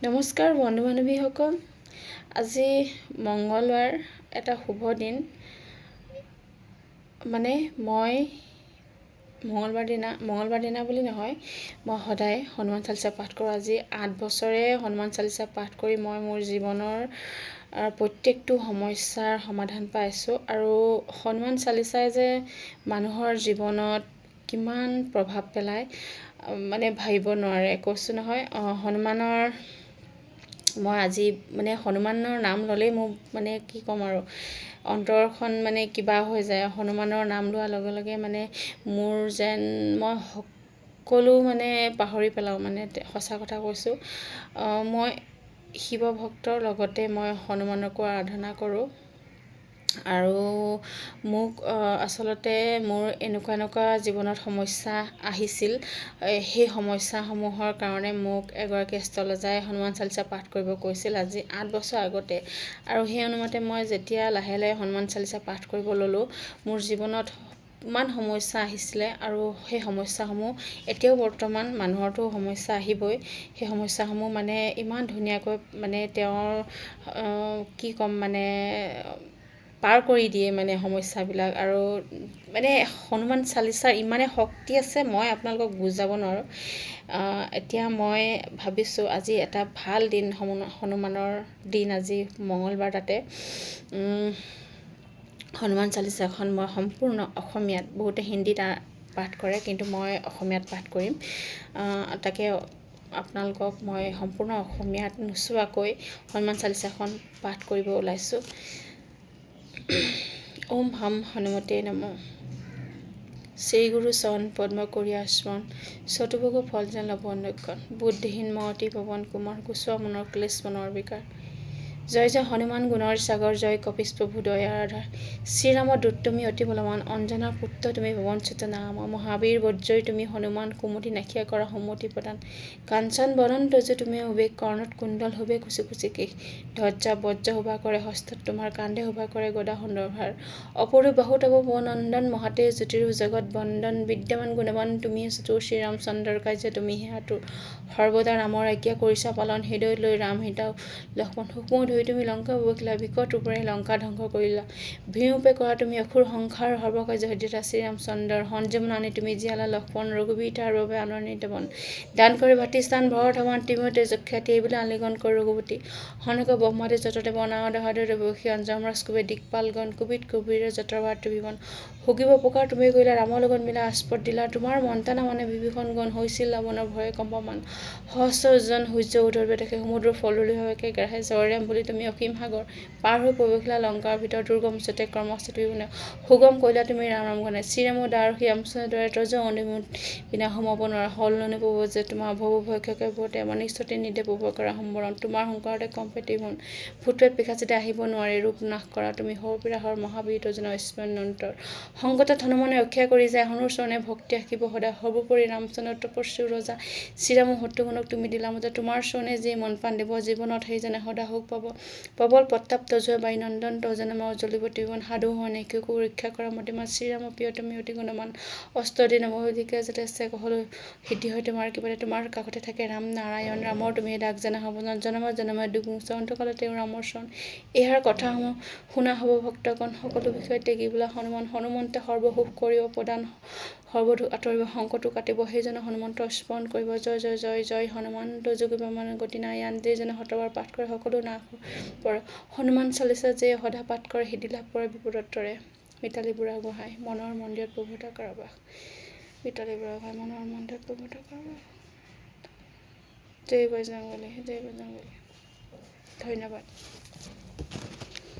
নমস্কাৰ বন্ধু বান্ধৱীসকল। আজি মঙ্গলবাৰ, এটা শুভ দিন। মই মঙ্গলবাৰ দিনা বুলি নহয়, মই সদায় হনুমান চালিচা পাঠ কৰোঁ। আজি 8 বছৰে হনুমান চালিচা পাঠ কৰি মই মোৰ জীৱনৰ প্ৰত্যেকটো সমস্যাৰ সমাধান পাইছোঁ। আৰু হনুমান চালিচাই যে মানুহৰ জীৱনত কিমান প্ৰভাৱ পেলায় ভাবিব নোৱাৰে। কৈছোঁ নহয়, মই আজি হনুমানৰ নাম ল'লেই মোক কি ক'ম আৰু, অন্তৰখন কিবা হৈ যায়। হনুমানৰ নাম লোৱাৰ লগে লগে মোৰ যেন মই সকলো পাহৰি পেলাওঁ। সঁচা কথা কৈছোঁ। মই শিৱ ভক্তৰ লগতে মই হনুমানকো আৰাধনা কৰোঁ। আৰু মোক আচলতে মোৰ এনেকুৱা জীৱনত সমস্যা আহিছিল। সেই সমস্যাসমূহৰ কাৰণে মোক এগৰাকী এষ্ট্ৰলজাৰে হনুমান চালিচা পাঠ কৰিব কৈছিল আজি 8 বছৰ আগতে। আৰু সেই অনুমতে মই যেতিয়া লাহে লাহে হনুমান চালিচা পাঠ কৰিব ল'লোঁ, মোৰ জীৱনত ইমান সমস্যা আহিছিলে। আৰু সেই সমস্যাসমূহ এতিয়াও বৰ্তমান, মানুহৰতো সমস্যা আহিবই, সেই সমস্যাসমূহ ইমান ধুনীয়াকৈ তেওঁৰ কি ক'ম, পাৰ কৰি দিয়ে সমস্যাবিলাক। আৰু হনুমান চালিচাৰ ইমানেই শক্তি আছে, মই আপোনালোকক বুজাব নোৱাৰোঁ। এতিয়া মই ভাবিছোঁ আজি এটা ভাল দিন, হনুমানৰ দিন। আজি মঙ্গলবাৰ, তাতে হনুমান চালিচাখন মই সম্পূৰ্ণ অসমীয়াত, বহুতে হিন্দীত পাঠ কৰে, কিন্তু মই অসমীয়াত পাঠ কৰিম। তাকে আপোনালোকক মই সম্পূৰ্ণ অসমীয়াত নোচোৱাকৈ হনুমান চালিচাখন পাঠ কৰিব ওলাইছোঁ। ওম হম হনুমতে নমঃ। শ্ৰী গুৰু চৰণ পদ্ম কৰিয়া স্মৰণ, চতুৰ্ভুজ ফল যেন লৱ অন্বেষণ, বুদ্ধিহীন মতি পৱন কুমাৰ, কুশোৱা মনৰ ক্লেশ মনৰ বিকাৰ। জয় জয় হনুমান গুণৰ সাগৰ, জয় কপিছ প্ৰভু দয়াৰ আধাৰ। শ্ৰীৰামৰ দূত তুমি অতি বলৱান, অঞ্জনাৰ পুত্ৰ তুমি পৱনসুত নাম। মহাবীৰ বজ্ৰই তুমি হনুমান, কুমতি নাখিয়া কৰা সম্মতি প্ৰদান। কাঞ্চন বদন তজু তুমি উবেগ, কৰ্ণত কুণ্ডল শোভে কুচি কুচি কেশ। ধ্বজা বজ্ৰ শোভা কৰে হস্তত তোমাৰ, কান্ধে শোভা কৰে গদা সুন্দৰ ভাৰ। অপৰূপ বাহু তৱ নন্দন, মহাতেজ জ্যোতিৰো জগত বন্দন। বিদ্যমান গুণৱান তুমি চতুৰ, শ্ৰীৰামচন্দ্ৰৰ কাৰ্য তুমিহে আতুৰ। সৰ্বদা ৰামৰ আজ্ঞা কৰিছা পালন, হৃদয়ত লৈ ৰাম সীতা লক্ষ্মণ। সূক্ষ্ম ধৰি তুমি লংকা বহিলা, বিকট ৰূপেৰে লংকা ধ্বংস কৰিলা। ভীমৰূপে কৰা তুমি অসুৰ সংহাৰ, সৰ্বকাৰ্য সিদ্ধিদাতা শ্ৰীৰামচন্দ্ৰৰ। সঞ্জীৱন আনি তুমি জীয়ালা লক্ষ্মণ, ৰঘুবীৰ তাৰ বাবে আদৰণিত বন। দান কৰি ভাতৃস্থান ভৰত সমান, তিমিৰতে যক্ষাতি এইবুলি আলিঙ্গন কৰি ৰঘুপতি। সনক ব্ৰহ্মাদি যতদেৱ, নাৰদ সহদেৱ দেৱকী, যমৰাজ কুবেৰ দিকপালগণ, কুপিত কুবীৰ যতৰ ভাতৃ বিভীষণ। সুগ্ৰীৱ উপকাৰ তুমি কৰিলা, ৰামৰ লগত মিলা আস্পদ দিলা। তোমাৰ মন্ত্ৰণা বিভীষণ গণ, হৈছিল ৰাৱণৰ ভয়ে কম্পমান। সহস্ৰ যোজন সূৰ্য উৰ্ধ্বত দেখে, সমুদ্ৰ ফলধুলি ভাৱে গ্ৰাহে। জয়ৰাম বুলি তুমি অসীম সাগৰ, পাৰ হৈ প্ৰৱেশিলা লংকাৰ ভিতৰ। দুৰ্গম ছতে কৰ্মস্থ ত্ৰিভুৱন, সুগম কৰিলা তুমি ৰাম ৰাম গুণে। শ্ৰীৰামৰ দাসী ৰামচন্দ্ৰ দৰে, তজ অনিমুঠ বিনা সোমাব নোৱাৰা। সলনি প্ৰভু যে তোমাৰ ভৱ ভয় ক্ষয় ভূতে, অনিষ্টতে নিদে প্ৰভু কৰা সম্বৰণ। তোমাৰ সংকাৰতে কম্পে ত্ৰিভুৱন, ভূত প্ৰেত পিশাচিতে আহিব নোৱাৰে ৰূপ নাশ কৰা তুমি। সৰ্পিৰাহৰ মহাবীৰ তজুন স্মৰণন্তৰ, সংকটত হনুমানে ৰক্ষা কৰি যায়। হনুৰ চৰণে ভক্তি ৰাখিব সদা, সৰ্বোপৰি ৰামচন্দ্ৰ তপস্বী ৰজা। শ্ৰীৰামৰ শত্ৰুঘ্নক তুমি দিলা মজা, তোমাৰ চৰণে যি মন প্ৰাণ দিব, জীৱনত সেইজনে সদা সুখ পাব। প্ৰবল প্ৰতাপ তজুৱে বায়ুনন্দন, তৰ্জনে মাও জ্বলিব ত্ৰিভুৱন। সাধু সৈনিককো ৰক্ষা কৰা মতিমান, শ্ৰীৰামৰ প্ৰিয় তুমি অতি গুণৱান। অষ্টদিন নৱদিকে যাতে সকলো সিদ্ধি হয় তোমাৰ কৃপাতে। তোমাৰ কাষতে থাকে ৰাম নাৰায়ণ, ৰামৰ তুমিয়ে ডাক জানা সৰ্বজন। জনমে জনমে দুখ মোচা, অন্তকালে তেওঁ ৰামৰ চৰণ। এইষাৰ কথাসমূহ শুনা হ'ব ভক্তগণ, সকলো বিষয় ত্যাগী বোলা হনুমান। হনুমন্তে সৰ্বসুখ কৰিব প্ৰদান, সৰ্বদুখ আঁতৰিব, সংকটো কাটিব, সেইজনে হনুমন্তৰ স্মৰণ কৰিব। জয় জয় জয় জয় হনুমান, দুৰ্যোগ গতি নাই আন। যিজনে শতবাৰ পাঠ কৰে সকলো নাশ পৰে। হনুমান চালিচা যে সদা পাঠ কৰে, সিদ্ধি লাভ কৰে বিপদত তৰে। মিতালী বুঢ়াগোহাঁই মনৰ মন্দিৰত প্ৰভুতা কাৰাবাস। মিতালী বুঢ়াগোহাঁই মনৰ মন্দিৰত প্ৰভুতা কাৰাবাস। জয় বজৰংবলী, জয় বজৰংবলী। ধন্যবাদ।